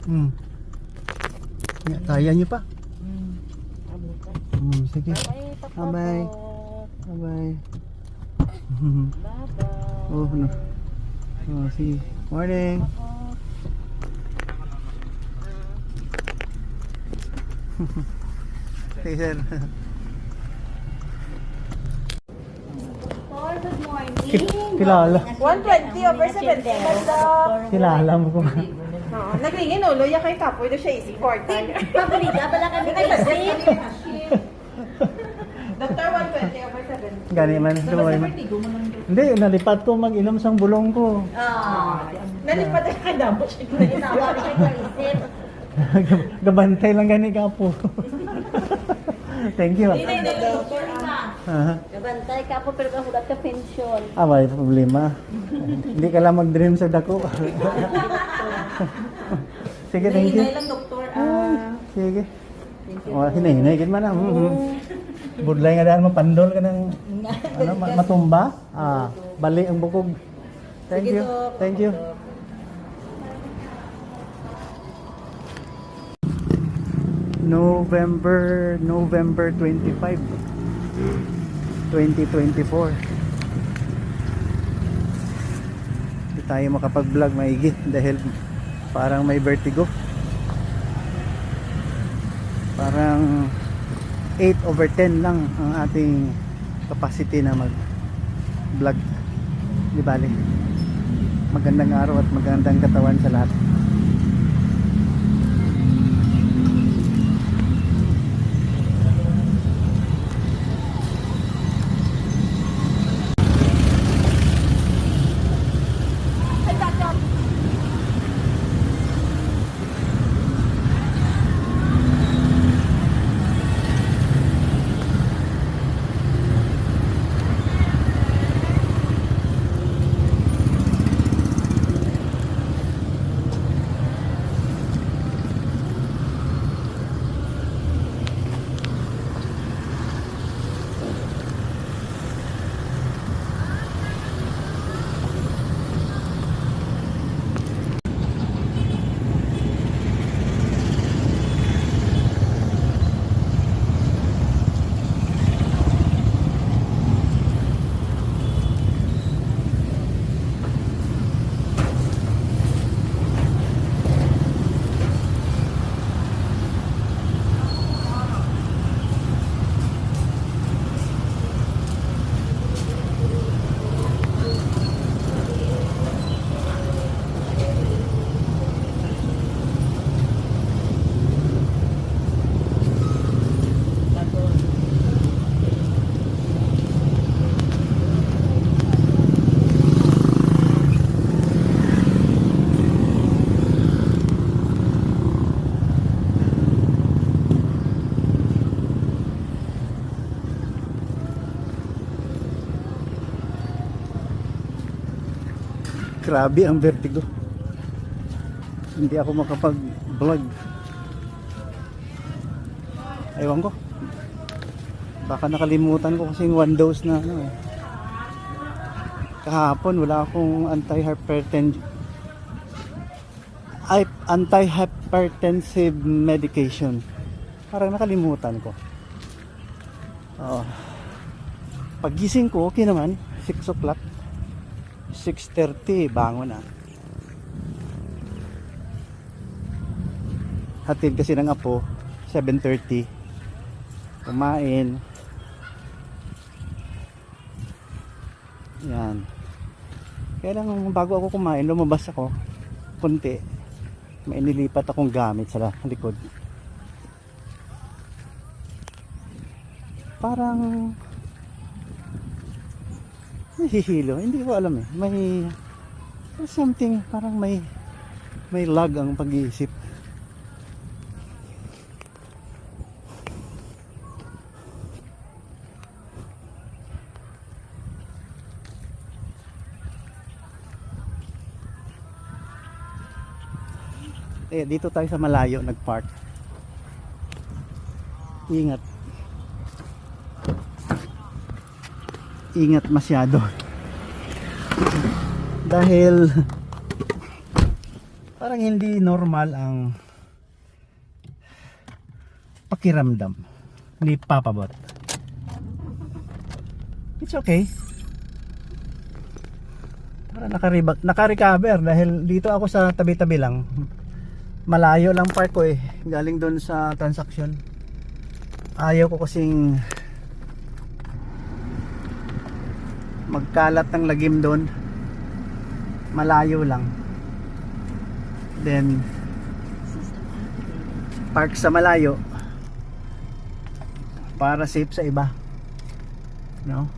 Hmm. Kaya niyo pa? Sige. Bye-bye. Bye-bye. Oh, no. Oh, sige. Morning. Hey, sir. Good morning. Kilala. 120 over 70. Kilala mo ko. Nagringin ulo, ya kay kapoy na siya easy quarter. Pabalita pala kami kay Basit. Dr. 120 over 70. Gani man. Hindi, nalipat ko mag-inom sang bulong ko. Nalipat na kay Damo siya. Ginawa ni kay Kaisip. Gabantay lang gani ka po. Thank you. Doktor Ah. Gabantay ka po pero kahulat ka pension. May problema. Hindi ka lang mag-dream sa dako. Sige, thank you. Hinay lang, doktor. Sige. Hinay-hinay. Gid man na. Budlay nga daan mapandol ka ng matumba. Bali ang bukog. Thank you. Thank you. November 25, 2024. Hindi tayo makapag-vlog maigi dahil parang may vertigo. Parang 8/10 lang ang ating capacity na mag-vlog. Di bali. Magandang araw at magandang katawan sa lahat. Grabe ang vertigo. Hindi ako makapag-vlog. Ewan ko. Baka nakalimutan ko kasi one dose na ano eh. Kahapon wala akong antihypertensive medication. Parang nakalimutan ko. Paggising ko okay naman, 6 o'clock. 6:30 bangon na. Hatid kasi ng apo 7:30. Kumain. Yan. Kaya lang bago ako kumain, lumabas ako konti. May inilipat akong gamit sa likod. Parang nahihilo, hindi ko alam eh. May something, parang may lag ang pag-iisip. Dito tayo sa malayo nagpark. Ingat. Ingat masyado dahil Parang hindi normal ang pakiramdam ni Papa Bot. It's okay. Para naka-recover dahil dito ako sa tabi-tabi lang. Malayo lang park ko eh. Galing doon sa transaction. Ayaw ko kasing magkalat ng lagim doon. Malayo lang. Then park sa malayo para safe sa iba. No?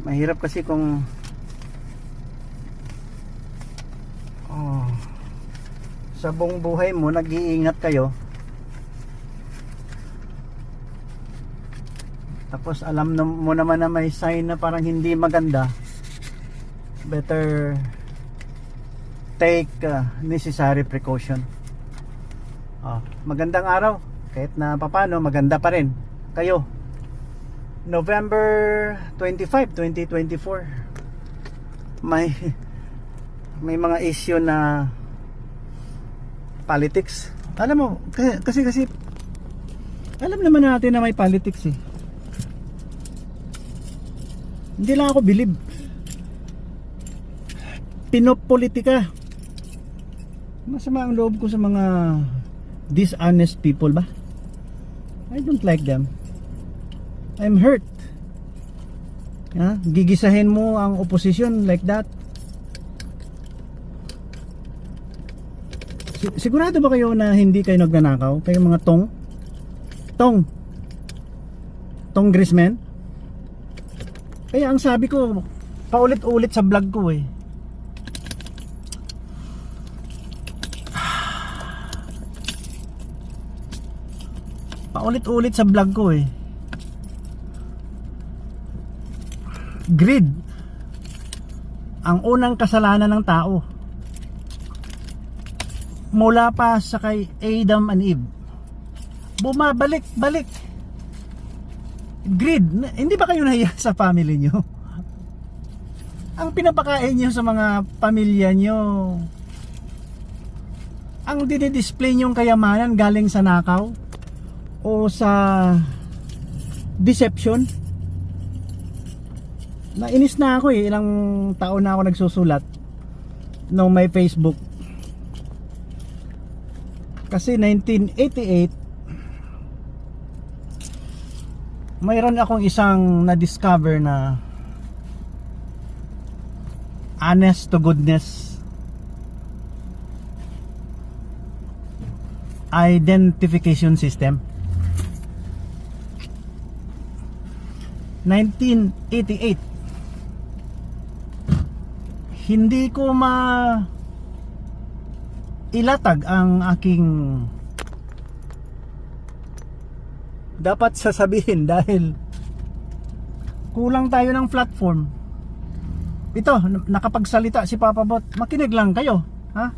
Mahirap kasi kung sa buong buhay mo nag-iingat kayo, tapos alam mo naman na may sign na parang hindi maganda. Better take necessary precaution. Magandang araw. Kahit na papano, maganda pa rin kayo. November 25, 2024. May mga issue na politics. Alam mo, kasi alam naman natin na may politics eh. Hindi lang ako believe. Pinopolitika. Masama ang loob ko sa mga dishonest people ba? I don't like them. I'm hurt. Gigisahin mo ang opposition like that. Sigurado ba kayo na hindi kayo nagnanakaw? Kayo mga Congressmen? Kaya ang sabi ko, paulit-ulit sa vlog ko eh. Paulit-ulit sa vlog ko eh. Greed ang unang kasalanan ng tao. Mula pa sa kay Adam and Eve, bumabalik-balik. Greed. Hindi ba kayo nahiya sa family nyo? Ang pinapakain nyo sa mga pamilya nyo, ang dinidisplay nyong kayamanan galing sa nakaw o sa deception. Nainis na ako eh. Ilang taon na ako nagsusulat nung may Facebook. Kasi 1988 mayroon akong isang na-discover na honest to goodness identification system. 1988. Hindi ko ilatag ang aking dapat sasabihin dahil kulang tayo ng platform. Ito, nakapagsalita si Papa Bot. Makinig lang kayo, ha?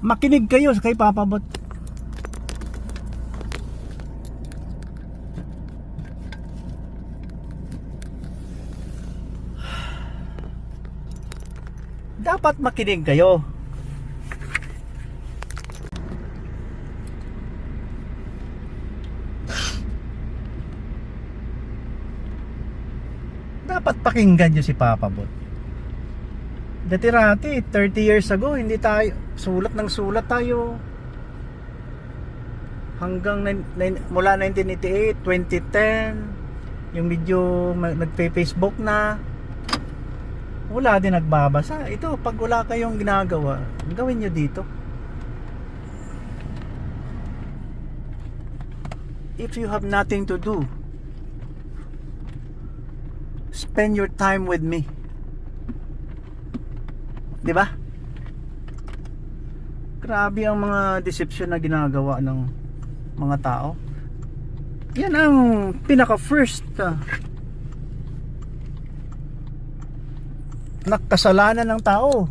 Makinig kayo kay Papa Bot. Dapat makinig kayo. Dapat pakinggan nyo si Papa Bot. Dati-rati, 30 years ago, hindi tayo sulat tayo hanggang mula 1988, 2010, yung medyo nagpe-Facebook na, wala din nagbabasa. Ito, pag wala kayong ginagawa, gawin nyo dito. If you have nothing to do, spend your time with me. Diba? Grabe ang mga deception na ginagawa ng mga tao. Yan ang pinaka first nakasalanan ng tao.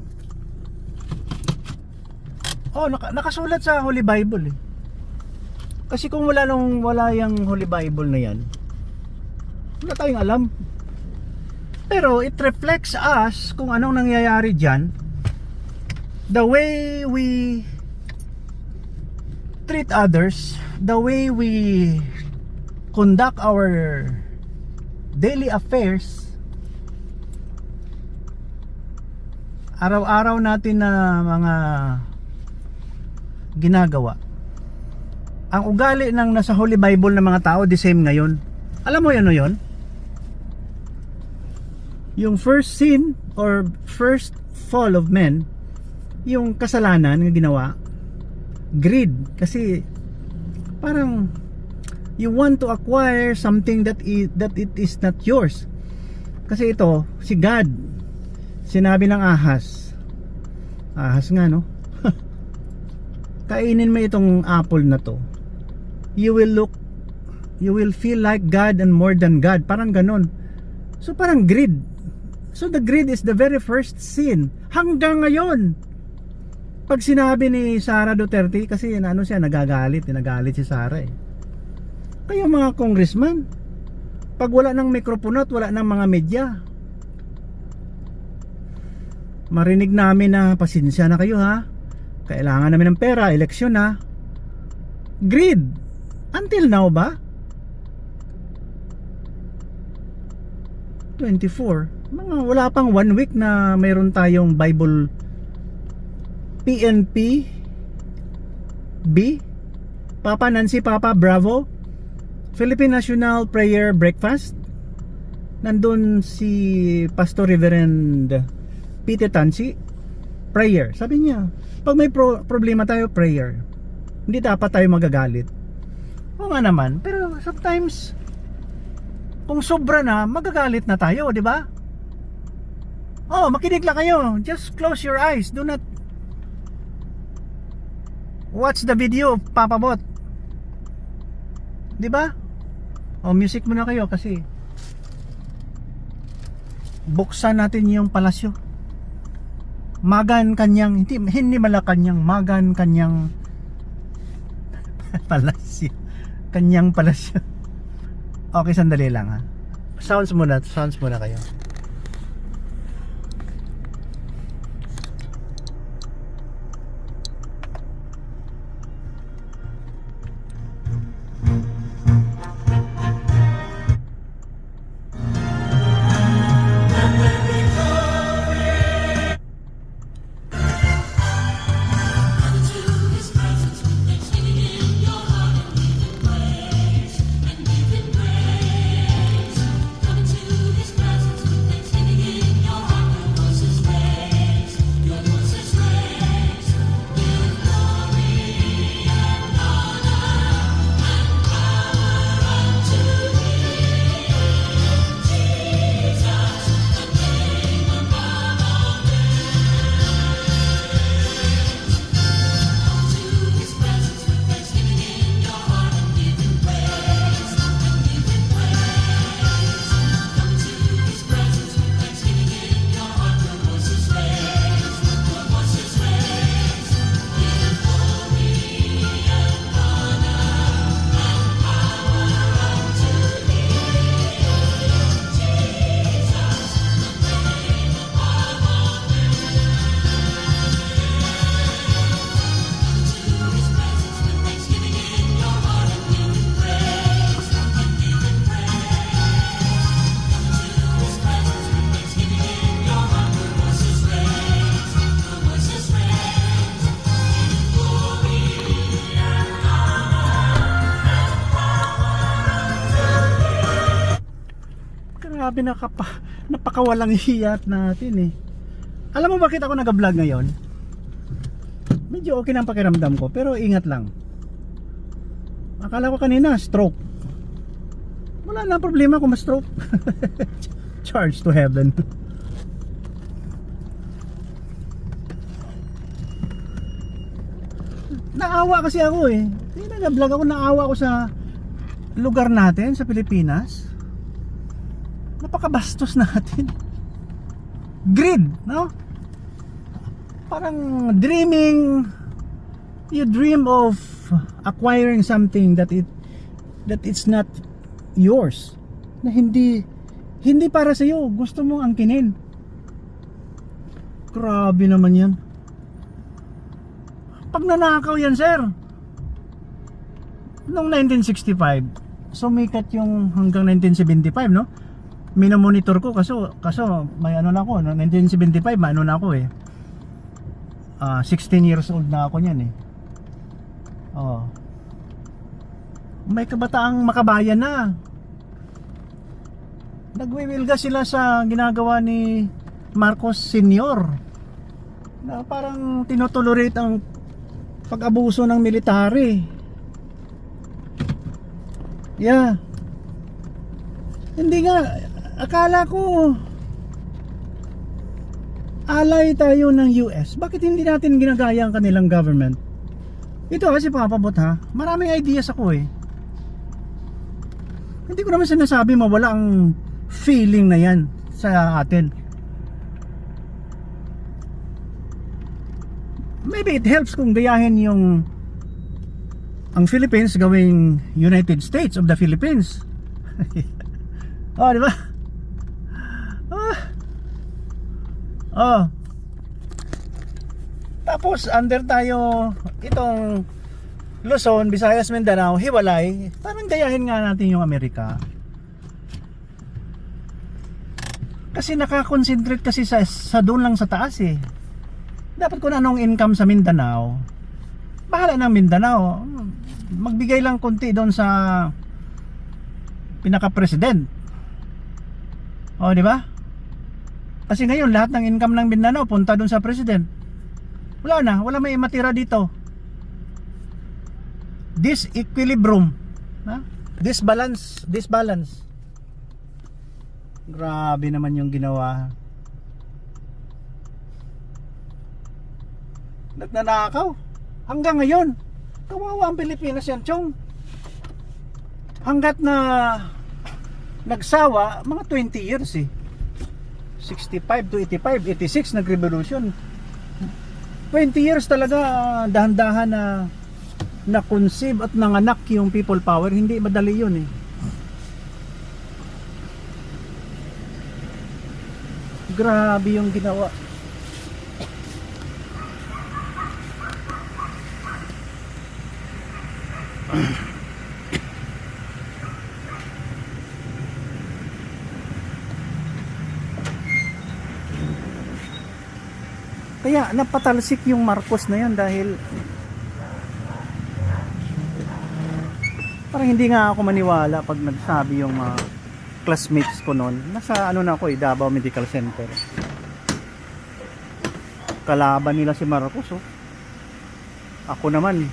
Nakasulat sa Holy Bible eh. Kasi kung wala yung Holy Bible na yan, wala tayong alam. Pero it reflects us kung anong nangyayari dyan the way we treat others, the way we conduct our daily affairs, araw-araw natin na mga ginagawa, ang ugali ng nasa Holy Bible ng mga tao the same ngayon. Alam mo ano yun? Yung first sin or first fall of men, yung kasalanan na ginawa, greed. Kasi parang you want to acquire something that it is not yours. Kasi ito, si God, sinabi ng ahas nga no, kainin mo itong apple na to, you will feel like God and more than God. Parang ganon. So parang greed. So the greed is the very first sin hanggang ngayon. Pag sinabi ni Sara Duterte, kasi ano siya, nagagalit si Sara eh. Kayo mga congressman, pag wala ng mikropono at wala ng mga media, marinig namin na pasensya na kayo ha, kailangan namin ng pera, eleksyon na. Greed. Until now ba? 24. Mga wala pang 1 week na mayroon tayong Bible PNP B, Papa Nancy, Papa Bravo, Philippine National Prayer Breakfast. Nandun si Pastor Reverend Peter Tansi, prayer. Sabi niya, pag may problema tayo, prayer. Hindi dapat tayo magagalit. Oo nga naman, pero sometimes kung sobra na, magagalit na tayo, di ba? Oh, makinig lang kayo. Just close your eyes. Do not watch the video of Papa Bot. Di ba? Oh, music muna kayo kasi buksan natin yung palasyo. Magan kanyang, hindi Malacanang, magan kanyang palasyo. Kanyang palasyo. Okay, sandali lang ha. Sounds muna kayo. Grabe, napakawalang hiyat natin eh. Alam mo bakit ako nag-vlog ngayon? Medyo okay na ang pakiramdam ko, pero ingat lang. Akala ko kanina stroke. Wala na problema kung ma-stroke. Charge to heaven. Naawa kasi ako eh. Nag-vlog ako, naawa ako sa lugar natin sa Pilipinas. Napakabastos natin. Greed, no? Parang dreaming, you dream of acquiring something that it's not yours, na hindi para sa iyo, gusto mo angkinin. Grabe naman 'yan. Pagnanakaw yan, sir. Noong 1965, sumikat yung hanggang 1975, no? Minomonitor ko kaso may ano na ako, no? 1975, may ano na ako eh. 16 years old na ako niyan eh. Oh. May kabataang makabayan na. Nagwiwilga sila sa ginagawa ni Marcos Sr. Na parang tinotolerate ang pag-abuso ng military. Yeah. Hindi nga, akala ko alay tayo ng US. Bakit hindi natin ginagaya ang kanilang government? Ito kasi papabot ha. Maraming ideas ako eh. Hindi ko naman sinasabi mawala ang feeling na yan sa atin. Maybe it helps kung gayahin yung ang Philippines gawing United States of the Philippines. Oh, di ba? Oh. Tapos under tayo itong Luzon, Visayas, Mindanao, hiwalay. Parang gayahin nga natin yung Amerika. Kasi nakakonsentrate kasi sa doon lang sa taas eh. Dapat kung anong income sa Mindanao, bahala ng Mindanao. Magbigay lang konti doon sa pinaka-president. O, di ba? Kasi ngayon lahat ng income ng Mindanao punta doon sa president. Wala may matira dito. Disequilibrium, ha? Disbalance. Grabe naman yung ginawa. Nagnanakaw hanggang ngayon. Kawawa ang Pilipinas yan, Chong. Hanggat na nagsawa, mga 20 years eh. 65 to 85, 86 nag-revolution. 20 years talaga dahan-dahan na conceive at nanganak yung people power. Hindi madali yun eh. Grabe yung ginawa. Kaya napatalsik yung Marcos na yan dahil parang hindi nga ako maniwala pag nagsabi yung mga classmates ko noon. Nasa ano na ako eh, Davao Medical Center. Kalaban nila si Marcos oh. Ako naman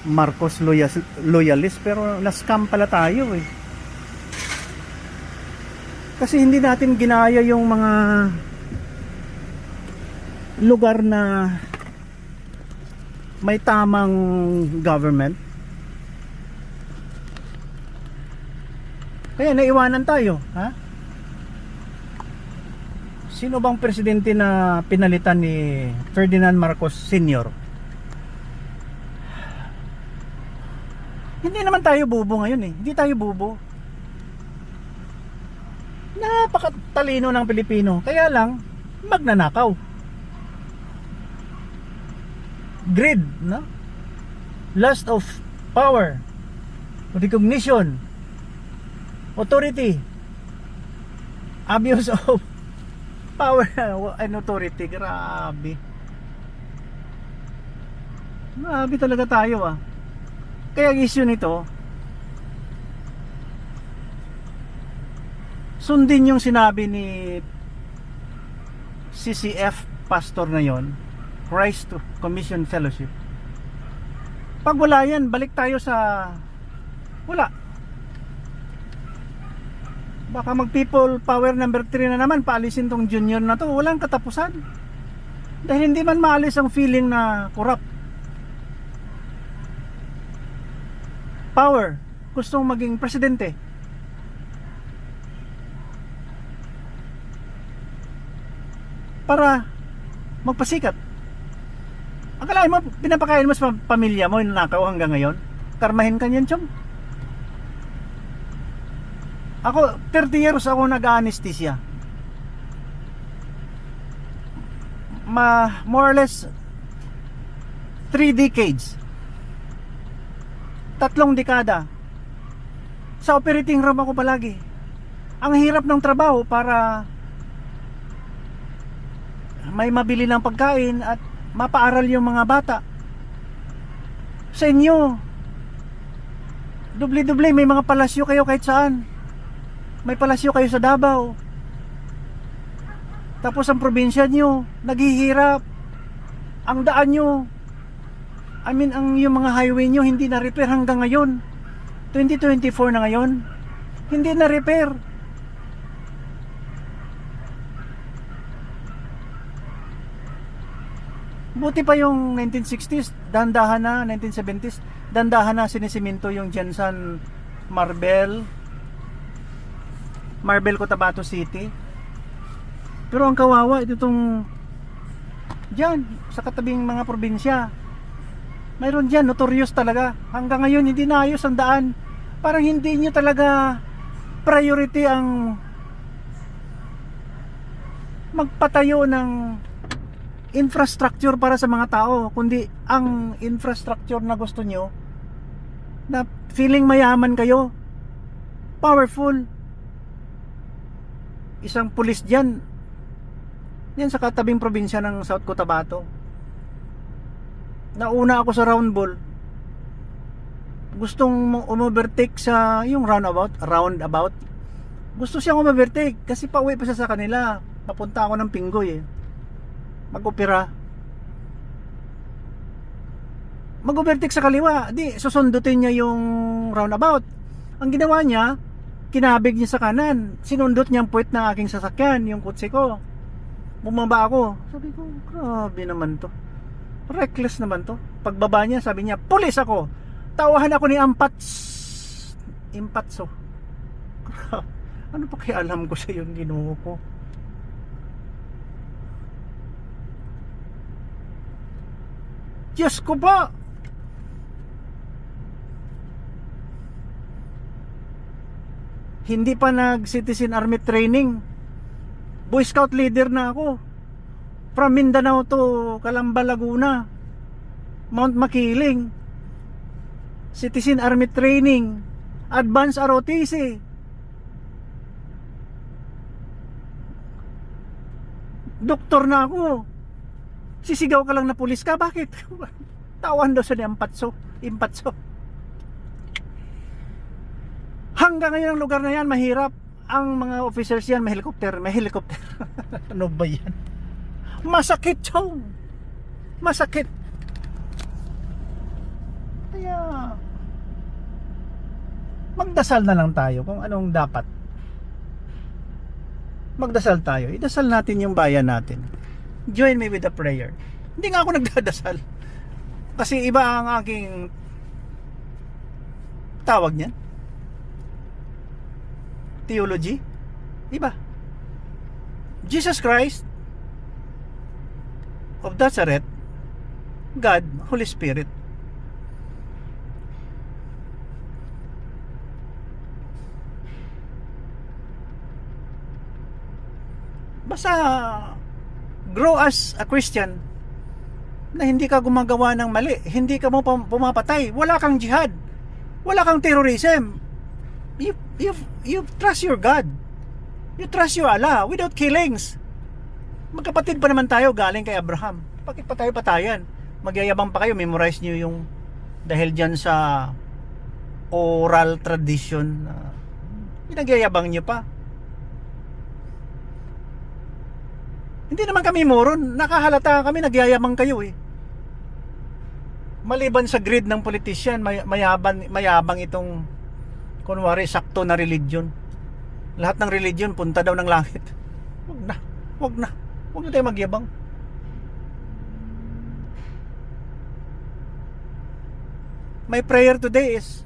Marcos loyalist pero na-scam pala tayo eh. Kasi hindi natin ginaya yung mga lugar na may tamang government. Kaya naiwanan tayo, ha? Sino bang presidente na pinalitan ni Ferdinand Marcos Sr.? Hindi naman tayo bobo ngayon eh. Hindi tayo bobo. Napakatalino ng Pilipino. Kaya lang, magnanakaw. Greed, no? Lust of power, recognition, authority, abuse of power and authority. Grabe talaga tayo ah. Kaya ang issue nito, sundin yung sinabi ni CCF pastor na yon, Christ Commission Fellowship. Pag wala yan, balik tayo sa wala. Baka mag people power number 3 na naman, paalisin tong junior na to. Walang katapusan. Dahil hindi man maalis ang feeling na corrupt. Power, gustong maging presidente. Para magpasikat. Akalain mo, pinapakain mo sa pamilya mo yung nakaw hanggang ngayon? Karmahin ka niyan, Chong. Ako, 30 years ako nag-anesthesia. More or less 3 decades. 3 dekada. Sa operating room ako palagi. Ang hirap ng trabaho para may mabili ng pagkain at mapaaral yung mga bata. Sa inyo, doble-doble, may mga palasyo kayo kahit saan. May palasyo kayo sa Davao. Tapos ang probinsya nyo, naghihirap. Ang daan nyo, yung mga highway nyo, hindi na-repair hanggang ngayon. 2024 na ngayon, hindi na-repair. Buti pa yung 1960s, dandahan na, 1970s, dandahan na sinisiminto yung Jensen Marbel Cotabato City. Pero ang kawawa, itong dyan, sa katabing mga probinsya, mayroon dyan, notorious talaga. Hanggang ngayon, hindi naayos ang daan. Parang hindi nyo talaga priority ang magpatayo ng infrastructure para sa mga tao, kundi ang infrastructure na gusto nyo, na feeling mayaman kayo, powerful. Isang pulis dyan, yan sa katabing probinsya ng South Cotabato. Nauna ako sa round ball, gustong umovertake sa yung roundabout. Gusto siyang umovertake kasi pauwi pa siya sa kanila. Papunta ako ng Pinggoy mag-opera. Mag-overtake sa kaliwa, di susundutin niya yung roundabout. Ang ginawa niya, kinabig niya sa kanan, sinundot niya ang puwet ng aking sasakyan, yung kutsi ko. Bumaba ako, sabi ko, grabe naman to, reckless naman to. Pagbaba niya, sabi niya, pulis ako, tawahan ako ni Impatso. Ano pa kaya alam ko sa yung ginoo ko? Diyos ko ba? Hindi pa nag-citizen army training, Boy Scout leader na ako. From Mindanao to Calamba, Laguna, Mount Makiling, citizen army training, advanced ROTC. Doktor na ako. Sisigaw ka lang na pulis ka, bakit? Tawan daw sa ni Impatso. Hanggang ngayon ang lugar na yan mahirap. Ang mga officers yan may helicopter. Ano ba yan? Masakit, chong. Masakit. Kaya magdasal na lang tayo kung anong dapat. Magdasal tayo. Idasal natin yung bayan natin. Join me with a prayer. Hindi nga ako nagdadasal kasi iba ang aking tawag niyan, theology. Iba. Jesus Christ of Nazareth, God, Holy Spirit. Basta grow as a Christian na hindi ka gumagawa ng mali, hindi ka mo pumapatay, wala kang jihad, wala kang terrorism. You trust your God, you trust your Allah without killings. Magkapatid pa naman tayo galing kay Abraham. Bakit pa tayo patayan? Magyayabang pa kayo, memorize nyo yung dahil dyan sa oral tradition, pinagyayabang nyo pa. Hindi naman kami moron, nakahalata kami, nagyayamang kayo eh. Maliban sa greed ng politician, mayabang itong kunwari sakto na religion. Lahat ng religion punta daw ng langit. Wag na tayo magyabang. My prayer today is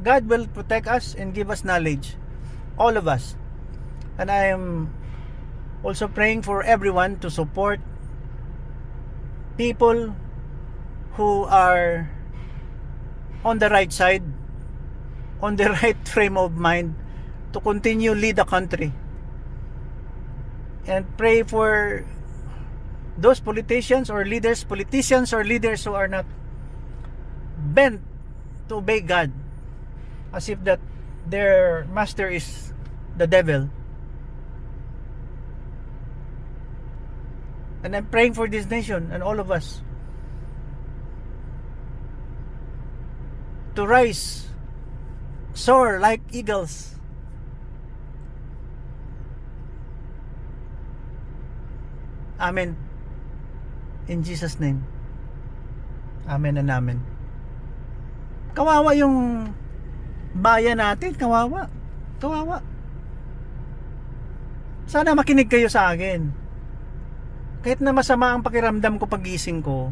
God will protect us and give us knowledge, all of us. And I am also praying for everyone to support people who are on the right side, on the right frame of mind to continue lead the country. And pray for those politicians or leaders who are not bent to obey God as if that their master is the devil. And I'm praying for this nation and all of us to rise, soar like eagles. Amen. In Jesus' name. Amen and amen. Kawawa yung bayan natin. Kawawa. Kawawa. Sana makinig kayo sa akin. Kahit na masama ang pakiramdam ko pagising ko,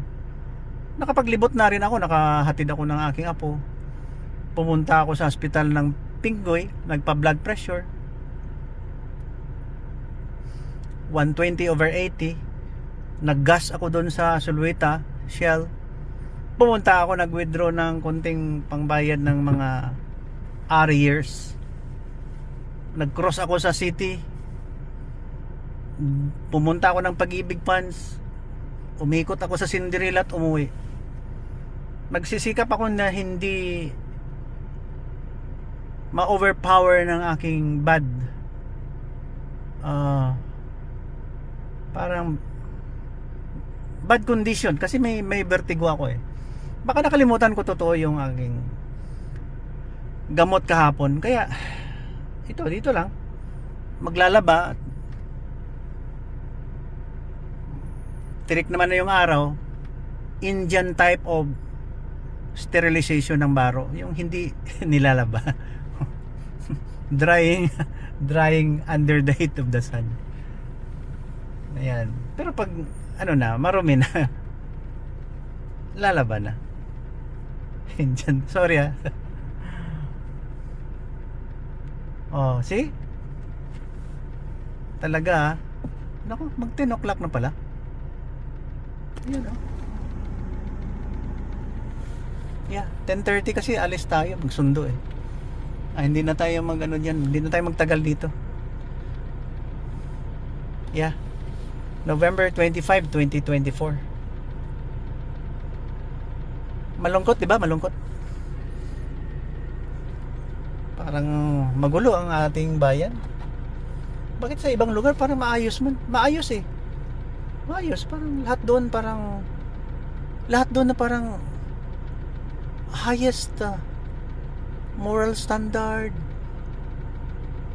nakapaglibot na rin ako. Nakahatid ako ng aking apo. Pumunta ako sa ospital ng Pinggoy. Nagpa-blood pressure 120/80. Naggas ako doon sa Suluita Shell. Pumunta ako, nag-withdraw ng konting pangbayad ng mga arrears. Nag-cross ako sa city. Pumunta ako ng Pag-ibig Funds. Umikot ako sa Cinderella at umuwi. Nagsisikap ako na hindi ma-overpower ng aking bad parang bad condition kasi may vertigo ako eh. Baka nakalimutan ko totoo yung aking gamot kahapon. Kaya dito lang maglalaba. Tirik naman na yung araw. Indian type of sterilization ng baro, yung hindi nilalaba. drying under the heat of the sun. Ayan. Pero pag marumi na, lalaba na. Indian. Sorry ah. Oh, see? Talaga ah. Naku, mag 10 o'clock na pala. Ayan oh. Yeah, 10:30 kasi alis tayo, magsundo eh. Hindi na tayo hindi na tayo magtagal dito. Yeah. November 25, 2024. Malungkot, 'di ba? Malungkot. Parang magulo ang ating bayan. Bakit sa ibang lugar parang maayos man? Maayos eh. Maayos, parang lahat doon na parang highest moral standard.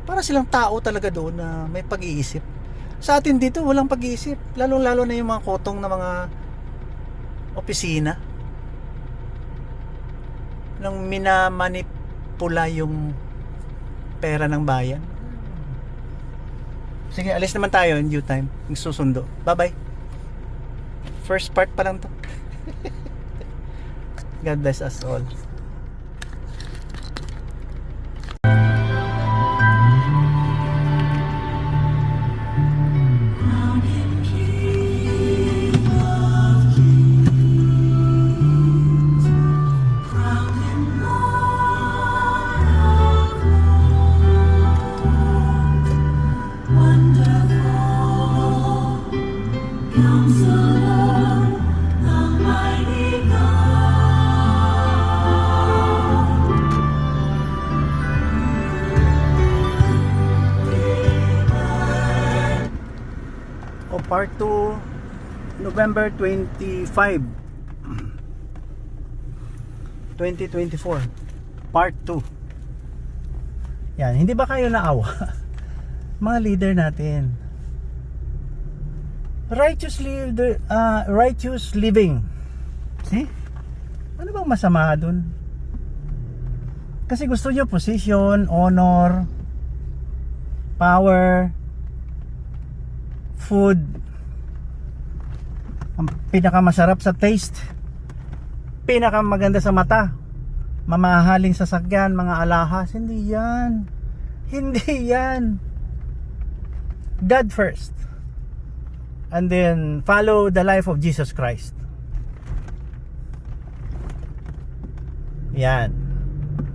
Para silang tao talaga doon na may pag-iisip. Sa atin dito walang pag-iisip, lalong-lalo na yung mga kotong na mga opisina nang minamanipula yung pera ng bayan. Sige, alis naman tayo in due time. Susundo. Bye-bye. First part pa lang to. God bless us all. Part 2, November 25, 2024. Part 2. Yan, hindi ba kayo naawa? Mga leader natin. Righteous living. See? Ano bang masama dun? Kasi gusto nyo position, honor, power, food, ang pinakamasarap sa taste, pinakamaganda sa mata, mamahaling sasakyan, mga alahas. Hindi yan. God first, and then follow the life of Jesus Christ. Yan.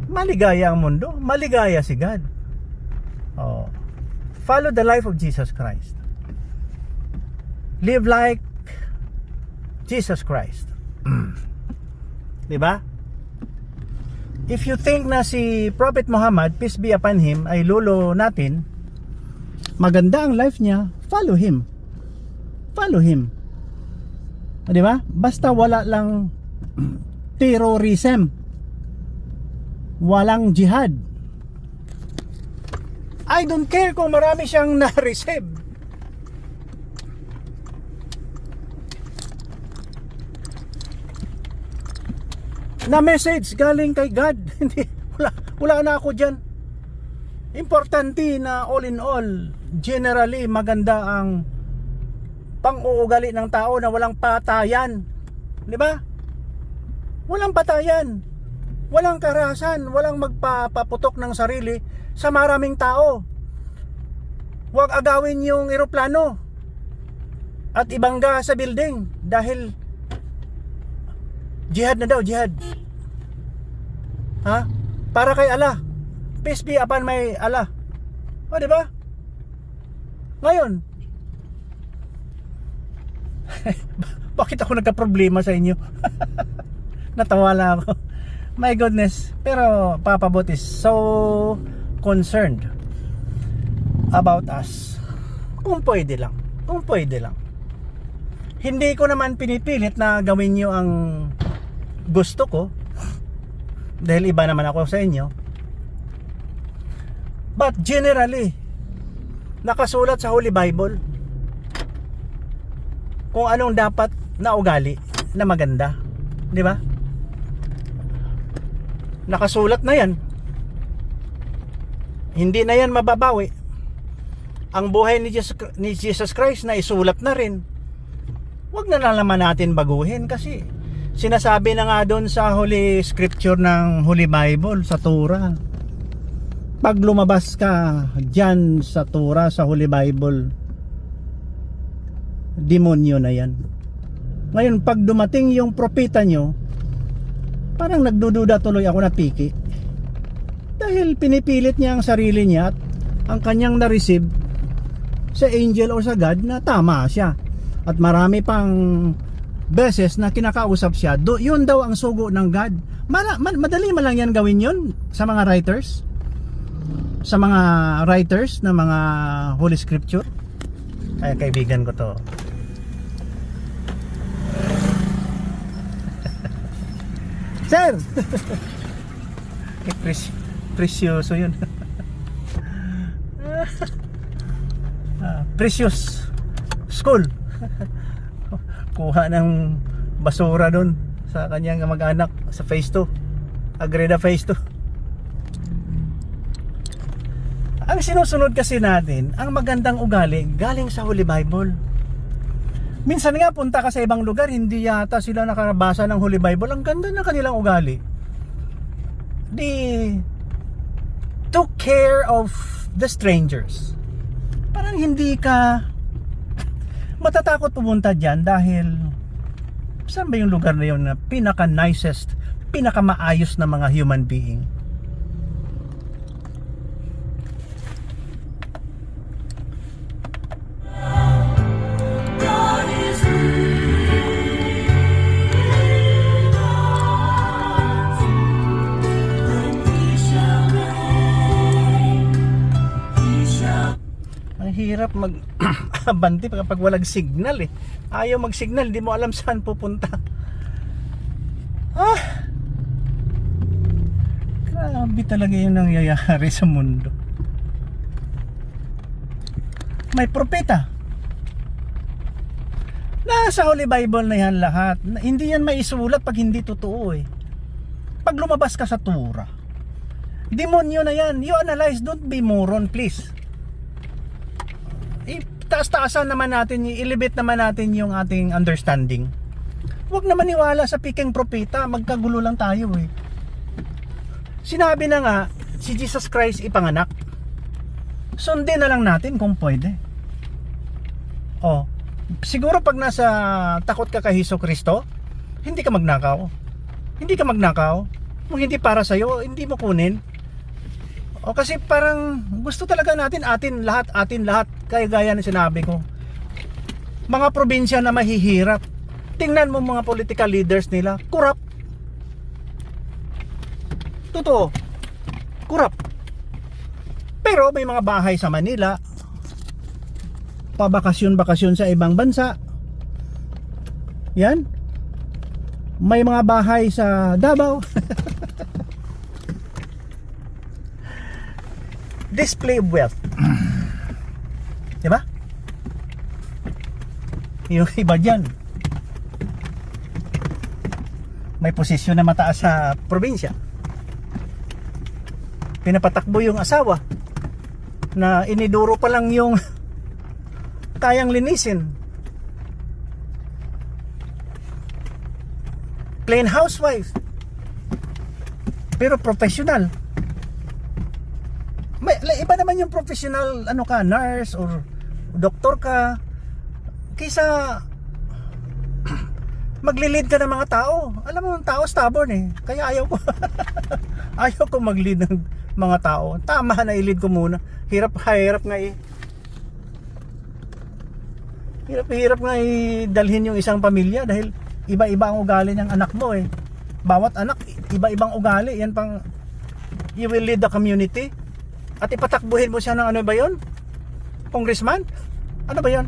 Maligaya ang mundo, maligaya si God. Follow the life of Jesus Christ. Live like Jesus Christ. 'Di ba? if you think na si Prophet Muhammad, peace be upon him, ay lolo natin, maganda ang life niya, follow him. Follow him. Di ba? Basta wala lang terrorism. Walang jihad. I don't care kung marami siyang na-receive. Na message galing kay God. Hindi, wala na ako dyan. Importante na all in all, generally maganda ang pang-uugali ng tao na walang patayan. Di ba? Walang patayan. Walang karahasan. Walang magpapaputok ng sarili sa maraming tao. Huwag agawin yung eroplano at ibangga sa building dahil jihad na daw, jihad. Ha? Para kay Allah. Peace be upon my Allah. O, di ba? Ngayon, bakit ako nagka-problema sa inyo? Natawa lang ako. My goodness. Pero Papa Bot is so concerned about us. Kung pwede lang. Kung pwede lang. Hindi ko naman pinipilit na gawin nyo ang gusto ko. Dahil iba naman ako sa inyo. But generally, nakasulat sa Holy Bible kung anong dapat na ugali na maganda. Di ba? Nakasulat na yan. Hindi na yan mababawi. Ang buhay ni Jesus Christ na isulat na rin. Huwag na naman natin baguhin kasi sinasabi na nga doon sa Holy Scripture ng Holy Bible, sa Torah. Pag lumabas ka dyan sa Torah, sa Holy Bible, demonyo na yan. Ngayon, pag dumating yung propeta nyo, parang nagdududa tuloy ako na piki. Dahil pinipilit niya ang sarili niya at ang kanyang na-receive sa angel o sa God na tama siya. At marami pang beses na kinakausap siya. Yun daw ang sugo ng God. Madali man lang yan gawin yun sa mga writers. Sa mga writers ng mga Holy Scripture. Ay, kaibigan ko to. Sir! Presyoso yun. Precious School. Kuha ng basura doon sa kanyang mag-anak sa phase 2. Agreda phase 2. Ang sinusunod kasi natin, ang magandang ugali galing sa Holy Bible. Minsan nga punta ka sa ibang lugar, hindi yata sila nakabasa ng Holy Bible. Ang ganda ng kanilang ugali. They took care of the strangers. Parang hindi ka matatakot pumunta dyan dahil saan ba yung lugar na yun na pinaka-nicest, pinaka-maayos na mga human being? Hirap mag-abanti kapag walang signal eh. Ayaw mag-signal, hindi mo alam saan pupunta. Grabe talaga yung nangyayari sa mundo. May propeta. Nasa Holy Bible na yan lahat. Hindi yan maisulat pag hindi totoo eh. Pag lumabas ka sa Torah, demonyo na yan. You analyze, don't be moron please. Taas-taasan naman natin, i-elevate naman natin yung ating understanding. Huwag naman maniwala sa piking propeta, magkagulo lang tayo eh. Sinabi na nga, si Jesus Christ ipanganak. Sundin na lang natin kung pwede. Siguro pag nasa takot ka kay Hesus Kristo, hindi ka magnakaw. Hindi ka magnakaw. Kung hindi para sa'yo, hindi mo kunin. Kasi parang gusto talaga natin atin lahat, kaya gaya na sinabi ko. Mga probinsya na mahihirap. Tingnan mo mga political leaders nila, corrupt. Totoo. Kurap. Pero may mga bahay sa Manila, pabakasyon-bakasyon sa ibang bansa. Yan. May mga bahay sa Davao. Display of wealth. Diba? Yung iba dyan, may posisyon na mataas sa probinsya. Pinapatakbo yung asawa na iniduro pa lang yung kayang linisin. Plain housewife. Pero professional. May iba naman yung professional, ano ka, nurse or doktor ka, kaysa maglilid ka ng mga tao. Alam mo, ang tao stubborn eh. Kaya ayaw ko. Ayaw ko maglid ng mga tao. Tama na, ilid ko muna. Hirap nga eh. Hirap nga dalhin yung isang pamilya dahil iba-iba ang ugali ng anak mo eh. Bawat anak, iba-ibang ugali. Yan pang, you will lead the community. At ipatakbuhin mo siya ng ano ba yun? Congressman? Ano ba yun?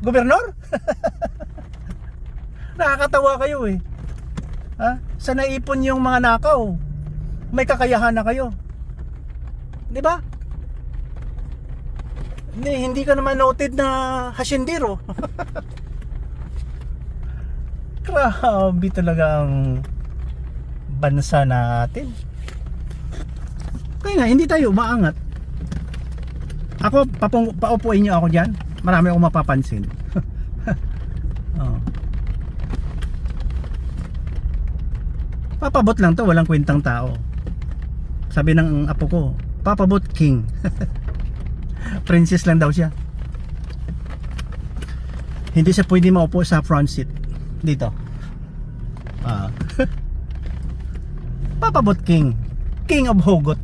Gobernador? Nakakatawa kayo eh. Ha? Sa naipon yung mga nakaw, may kakayahan na kayo. Di ba? Hindi ka naman noted na hasyendero. Grabe talaga ang bansa natin. Kaya nga, hindi tayo maangat. Ako, paupuin nyo ako dyan. Marami akong mapapansin. Oh. Papabot lang to, walang kwentang tao. Sabi ng apo ko, papabot king. Princess lang daw siya. Hindi siya pwede maupo sa front seat. Dito. Papabot king. King of Hugot.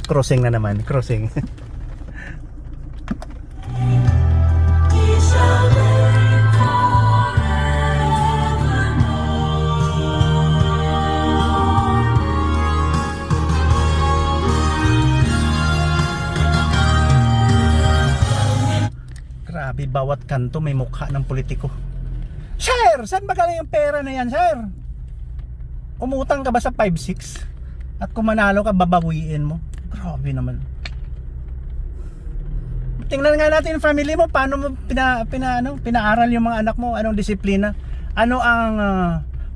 Crossing na naman, crossing. Grabe, bawat kanto may mukha ng politiko. Sir, saan ba galing yung pera na yan, sir? Umutang ka ba sa 5-6? At kung manalo ka, babawiin mo. Grabe naman. Tingnan nga natin yung family mo. Paano mo pinaaral yung mga anak mo? Anong disiplina? Ano ang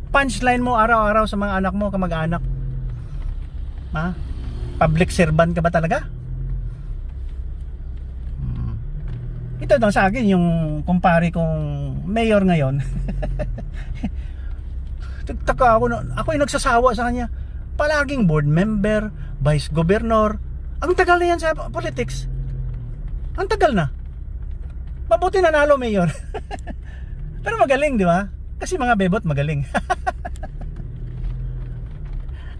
punchline mo araw-araw sa mga anak mo, kamag-anak? Ha? Public servant ka ba talaga? Ito daw sa akin yung kumpare kong mayor ngayon. Taka ako yung nagsasawa sa kanya. Palaging board member, vice governor. Ang tagal na yan sa politics. Ang tagal na. Mabuti nanalo mayor. Pero magaling, di ba? Kasi mga bebot magaling.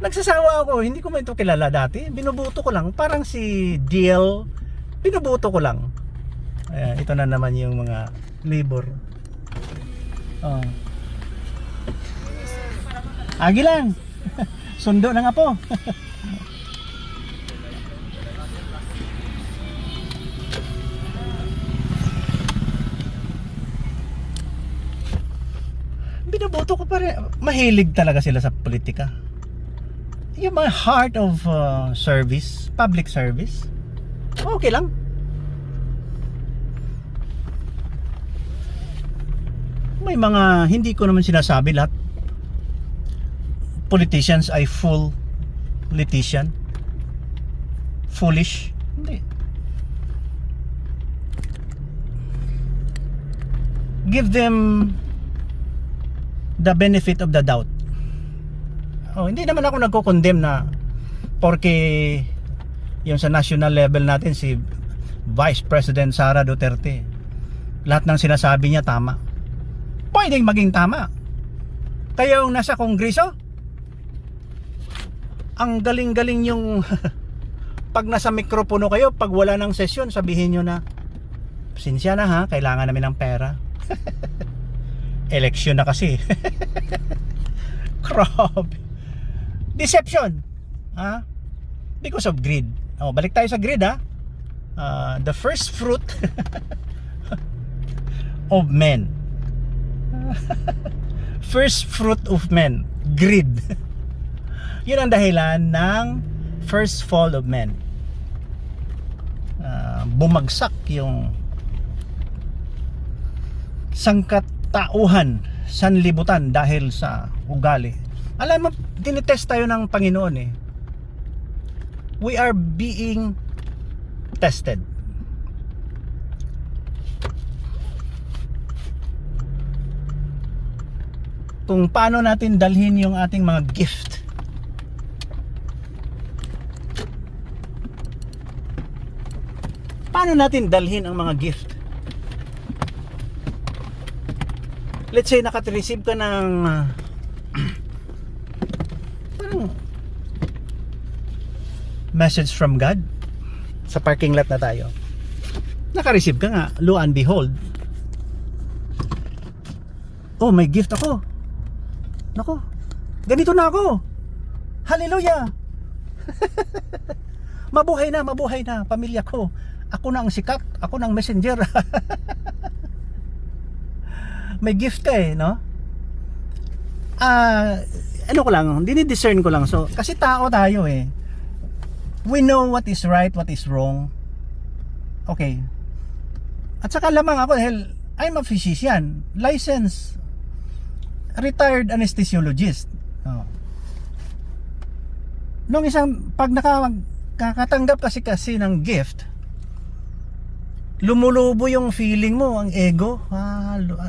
Nagsasawa ako, hindi ko man ito kilala dati. Binubuto ko lang, parang si DL. Binubuto ko lang. Ayan, ito na naman yung mga labor. Oh. Agi lang. Sundo na nga po. Binaboto ko pa rin. Mahilig talaga sila sa politika. Yung mga heart of service, public service, okay lang. May mga hindi ko naman sinasabi lahat. Politicians ay full politician. Foolish. Hindi. Give them the benefit of the doubt. Oh, hindi naman ako nagko-condemn na porque yung sa national level natin si Vice President Sara Duterte, lahat ng sinasabi niya tama. Pwedeng maging tama. Kaya yung nasa kongreso, ang galing-galing yung pag nasa mikropono kayo, pag wala ng sesyon, sabihin nyo na, pasensya na ha, kailangan namin ng pera. Eleksyon na kasi. Grabe. Deception. Ha? Because of greed. Oh, balik tayo sa greed, ha. The first fruit of men. First fruit of men, greed. Yun ang dahilan ng first fall of men. Bumagsak yung sangkatauhan, sanlibutan dahil sa ugali. Alam mo, tinitest tayo ng Panginoon eh. We are being tested. Kung paano natin dalhin yung ating mga gift. Paano natin dalhin ang mga gift? Let's say naka-receive ka ng parang message from God. Sa parking lot na tayo. Naka-receive ka nga, lo and behold. Oh, may gift ako. Nako, ganito na ako. Hallelujah. Mabuhay na, pamilya ko. Ako na ang sikat, ako na ang messenger. May gift ka eh, no? Ano ko lang, dinidiscern ko lang. So, kasi tao tayo eh. We know what is right, what is wrong. Okay. At saka lamang ako dahil I'm a physician, licensed, retired anesthesiologist. Oh. Nung isang, pag nakakatanggap kasi ng gift, lumulubo yung feeling mo, ang ego.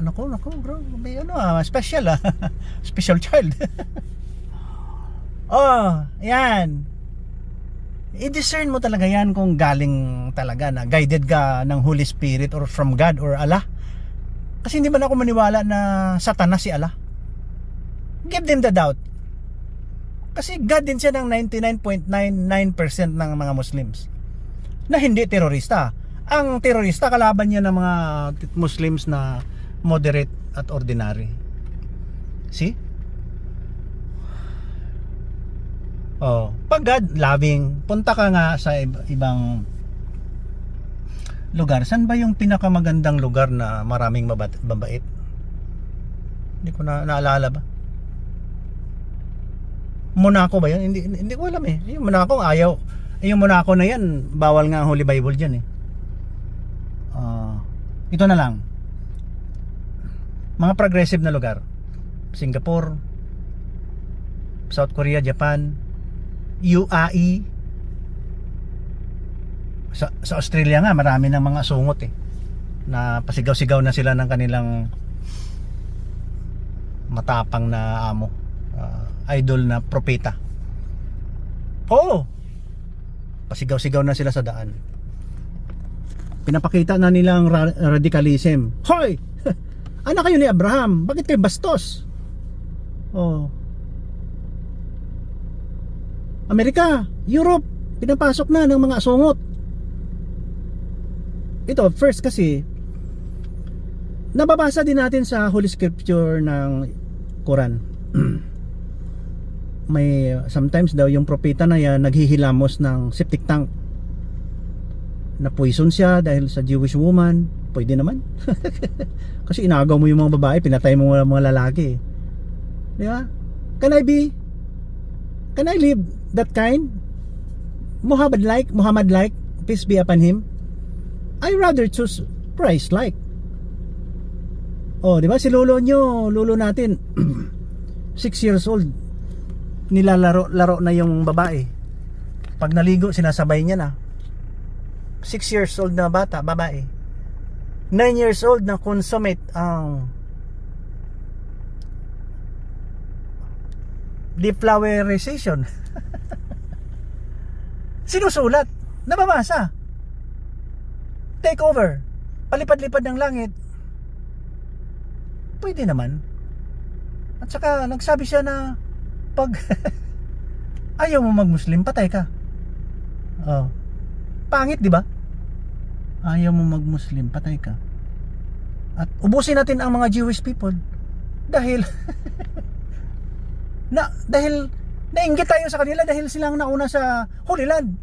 Nako bro, may special special child. Oh, yan. I-discern mo talaga yan kung galing talaga na guided ka ng Holy Spirit or from God or Allah. Kasi hindi man ako maniwala na Satanas si Allah. Give them the doubt. Kasi God din siya ng 99.99% ng mga Muslims na hindi terorista. Ang terorista kalaban niya ng mga Muslims na moderate at ordinary. See? Oh, pag God loving, punta ka nga sa ibang lugar. Saan ba yung pinakamagandang lugar na maraming mabait? Hindi ko naalala ba? Monaco ba yun? Hindi ko alam eh. Yung Monaco ayaw. Yung Monaco na yan, bawal nga ang Holy Bible dyan eh. Ito na lang. Mga progressive na lugar. Singapore, South Korea, Japan, UAE. Sa Australia nga marami ng mga sungot eh, na pasigaw-sigaw na sila ng kanilang matapang na amo, idol na propeta. Oo, pasigaw-sigaw na sila sa daan. Pinapakita na nilang radicalism. Hoy! Anak kayo ni Abraham, bakit kayo bastos? Oh, Amerika, Europe, pinapasok na ng mga sungot. Ito, first kasi nababasa din natin sa Holy Scripture ng Quran. May sometimes daw yung propeta na yan naghihilamos ng septic tank. Na poison siya dahil sa Jewish woman. Pwede naman. Kasi inagaw mo yung mga babae, pinatay mo mga lalaki. Di ba? Can I live that kind? Muhammad like, peace be upon him. I rather choose Christ like. Oh, di ba si lolo natin 6 years old, nilalaro na yung babae. Pag naligo, sinasabay niya na. 6 years old na bata, babae. 9 years old na consummate ang deflowerization. Sinusulat, nababasa. Take over, palipad-lipad ng langit. Pwede naman. At saka nagsabi siya na pag ayaw mo mag-Muslim, patay ka. Oh. Pangit, di ba? Ayaw mo mag-Muslim, patay ka. At ubusin natin ang mga Jewish people dahil dahil Nainggit tayo sa kanila dahil silang nauna sa Holy Land.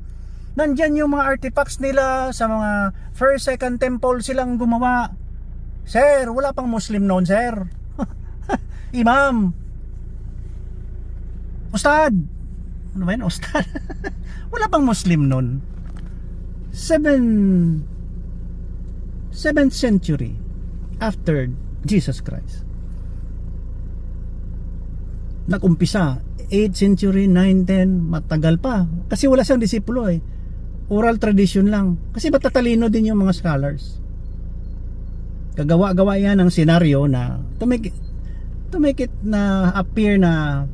Nandyan yung mga artifacts nila sa mga first, second temple silang gumawa. Sir, wala pang Muslim noon, sir. Imam. Ustad. Ano ba yun? Ustad. Wala pang Muslim noon. 7th century after Jesus Christ. Nag-umpisa 8th century, 9, 10, matagal pa. Kasi wala siyang disipulo eh. Oral tradition lang. Kasi matatalino din yung mga scholars. Kagawa-gawa yan ng senaryo na to make it na appear na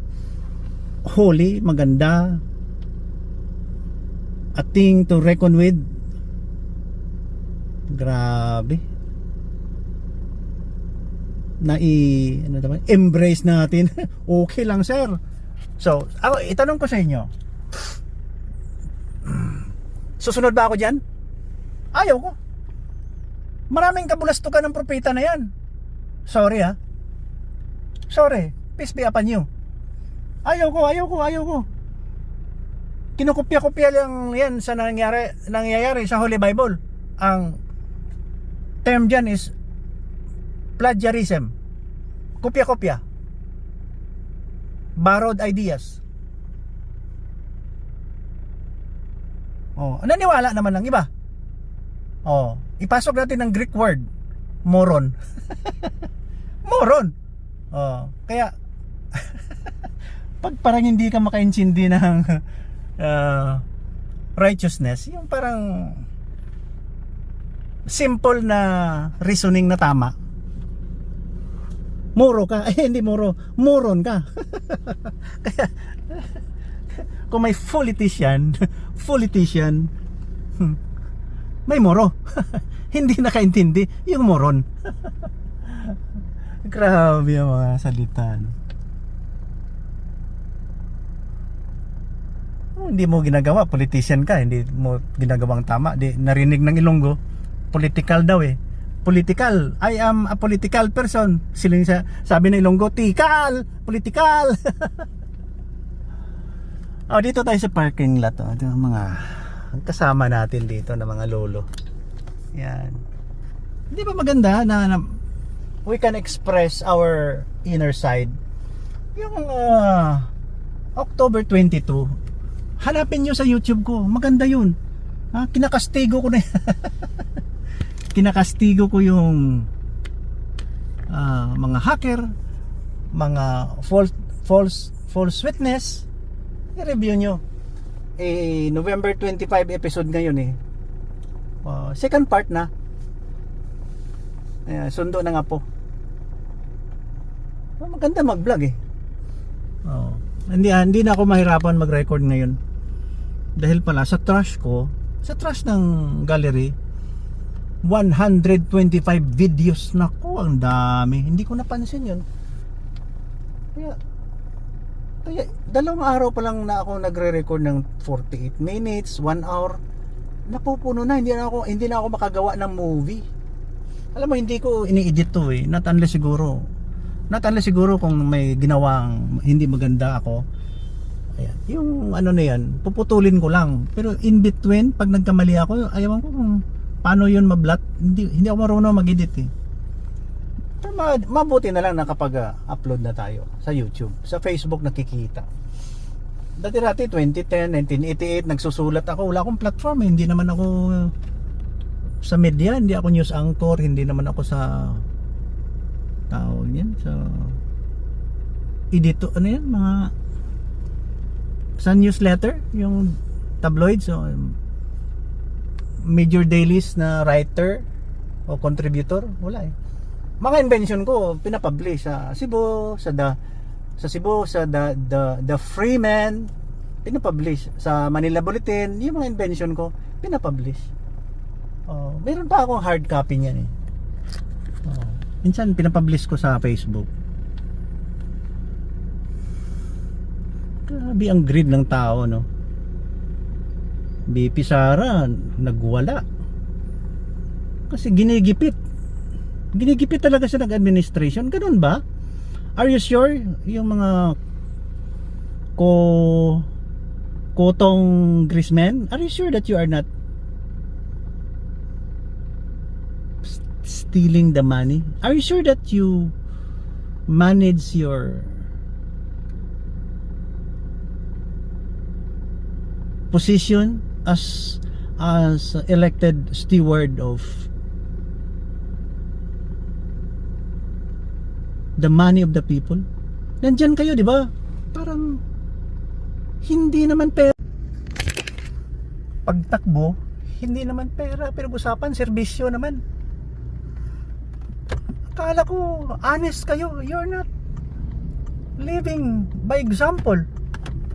holy, maganda, a thing to reckon with. Grabe. Embrace natin. Okay lang, sir. So, ako itanong ko sa inyo. Susunod ba ako diyan? Ayaw ko. Maraming kabulastukan ng propeta na yan. Sorry ha. Sorry. Peace be upon you. Ayaw ko. Kinukopya-kopya lang yan sa nangyayari sa Holy Bible. Ang term dyan is plagiarism. Kopya-kopya. Borrowed ideas. Oh, naniwala naman ng iba. Oh, ipasok natin ng Greek word, moron. Moron. Oh, kaya pag parang hindi ka makaintindi ng righteousness, yung parang simple na reasoning na tama. Moro ka, hindi moro, moron ka. Kaya kung may politician, may moro. Hindi nakaintindi yung moron. Grabe yung mga salita, no? Hindi mo ginagawa, politician ka, hindi mo ginagawang tama. Narinig ng Ilonggo, political daw eh. Political, I am a political person. Siling sabi ng Ilonggo, tikal, political. Oh, dito tayo sa parking lot. Oh. Ito mga kasama natin dito na mga lolo. Yan. Hindi ba maganda na we can express our inner side? Yung October 22, hanapin nyo sa YouTube ko. Maganda yun. Kinakastigo ko na kinakastigo ko yung mga hacker, mga false witness. I-review nyo. November 25 episode ngayon eh. Second part na. Sundo na nga po. Maganda mag-vlog eh. Hindi na ako mahirapan mag-record ngayon. Dahil pala sa trash ko, sa trash ng gallery, 125 videos na ko. Ang dami. Hindi ko napansin yun. Kaya dalawang araw pa lang na ako nagre-record ng 48 minutes, 1 hour. Napupuno na, hindi na ako makagawa ng movie. Alam mo, hindi ko ini-edit to eh. Not unless siguro kung may ginawang hindi maganda ako. Ayan. Yung ano na yan, puputulin ko lang. Pero in between, pag nagkamali ako, ayaw ko kung paano yun mablot. Hindi ako marunong mag-edit eh. Mabuti na lang na kapag upload na tayo sa YouTube, sa Facebook nakikita. Dati 2010, 1988 nagsusulat ako, wala akong platform eh. Hindi naman ako sa media, hindi ako news anchor, hindi naman ako sa tawag yan, sa edito, ano yan, mga sa newsletter, yung tabloids, so major dailies na writer o contributor, wala eh. Mga invention ko pinapublish sa Cebu, sa The Freeman, pinapublish sa Manila Bulletin. Yung mga invention ko pinapublish. Meron pa akong hard copy niyan eh. Minsan pinapublish ko sa Facebook. Grabe ang greed ng tao, no? BP Sara nagwala kasi ginigipit talaga siya ng administration. Ganun ba? Are you sure yung mga Kotong Grisman, are you sure that you are not stealing the money? Are you sure that you manage your position as elected steward of the money of the people? Nandyan kayo, di ba? Parang hindi naman pera. Pagtakbo, hindi naman pera. Pero usapan, serbisyo naman. Akala ko, honest kayo. You're not living by example.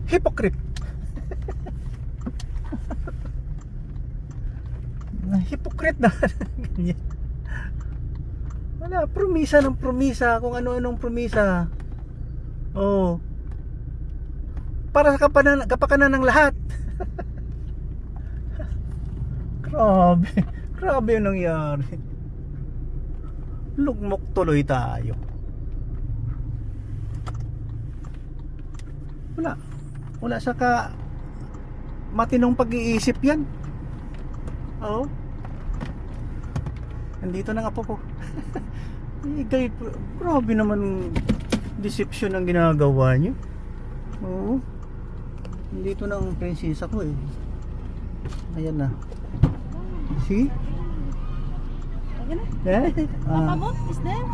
Hypocrite. Hypocrite na. Ganyan. Wala, promisa ng promisa. Kung ano-anong promisa. Oh. Para sa kapakanan ng lahat. Grabe yung nangyari. Lugmok tuloy tayo. Wala sa matinong pag-iisip yan. Oo. Nandito na nga po ko. Grabe naman deception ang ginagawa niyo. Oo. Nandito na ang prinsesa ko eh. Ayan na. See? Yeah? Papabot is there?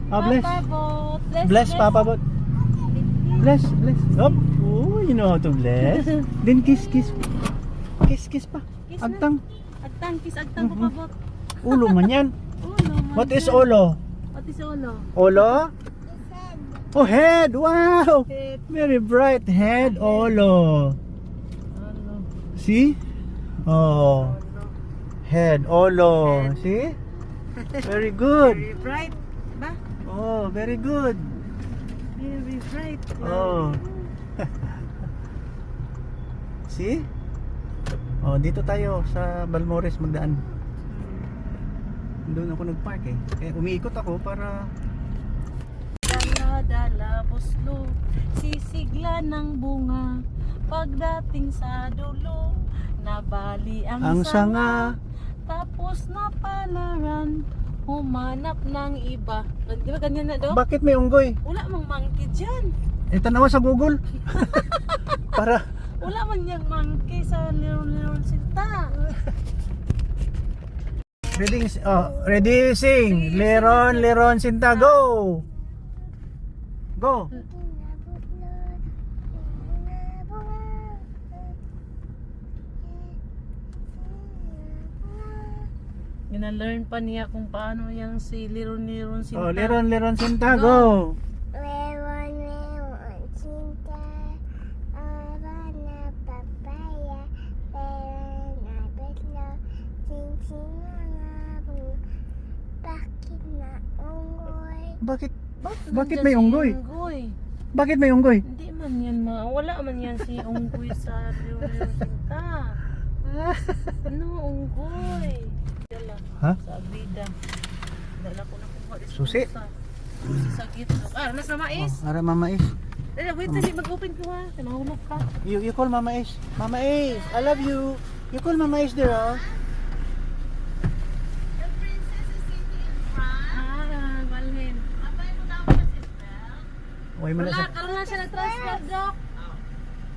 Bless. Papabot. Bless, Papa Bot. Bless. Up. Oh, you know how to bless. Then kiss. Kiss pa. Kiss na. Agtang. Agtang, papabot. Ulo man yan. Ulo. What is ulo? What is ulo? Ulo? Oh, head. Wow. Head. Very bright head. Ulo. Ulo. See? Oh. Head. Ulo. See? Very good. Very bright. Ba? Oh, very good. Very bright. Oh. See? Oh, dito tayo sa Balmores magdaan. Doon ako nagpark eh. Kaya umiikot ako para Dala buslo, sisigla ng bunga. Pagdating sa dulo, nabali ang sanga. Tapos napalaran, humanap ng iba. Di ba ganyan na do? bakit may unggoy? Wala mang monkey dyan. Tanawa sa Google. Para Wala man yung monkey sa Liron Sinta. ready sing. Leron Sinta, go. Go. Gina-learn pa niya kung paano yung si Liron Sinta. Oh, Leron Sinta, go. Leron cinta, arana papaya, leron abetlo, cincin mga bunga, bakit na unggoy? Bakit may unggoy? Bakit may unggoy? Hindi man yan wala man yan si unggoy sa Liron Sinta. Ano unggoy? Dala. Ha? Sa Agrida. Dala ko na kuha. Susi? Susi sa gitno. Nasa mais. Oh, ara Mama Is. Wait, dali mag-open ko ha. Mahulog ka. You call Mama Is. Mama Is, I love you. You call Mama Is there, oh. Malhin. Uy, mo na Wala, sa... karoon na siya nag-transfer, Doc.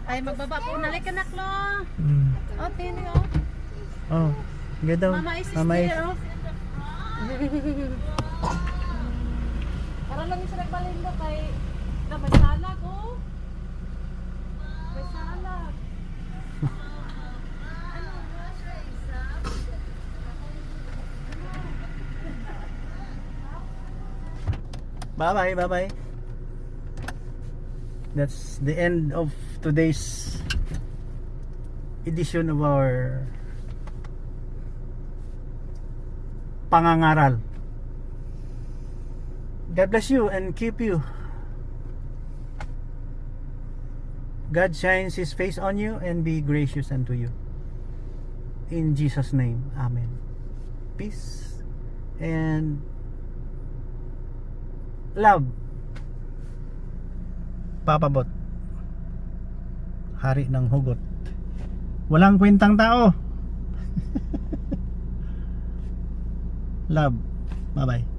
Ay, magbaba po. Nalik ka na, Klo. Oh, tini, oh. Oh, get down. Mama is Mama Is. there, oh. Karoon lang siya nagbalhin, Doc. Kay, may salag, oh. May salag. Bye-bye. That's the end of today's edition of our pangangaral. God bless you and keep you. God shines His face on you and be gracious unto you. In Jesus' name, Amen. Peace and love. Papa Bot. hari ng hugot. Walang kwentang tao. Love. Bye-bye.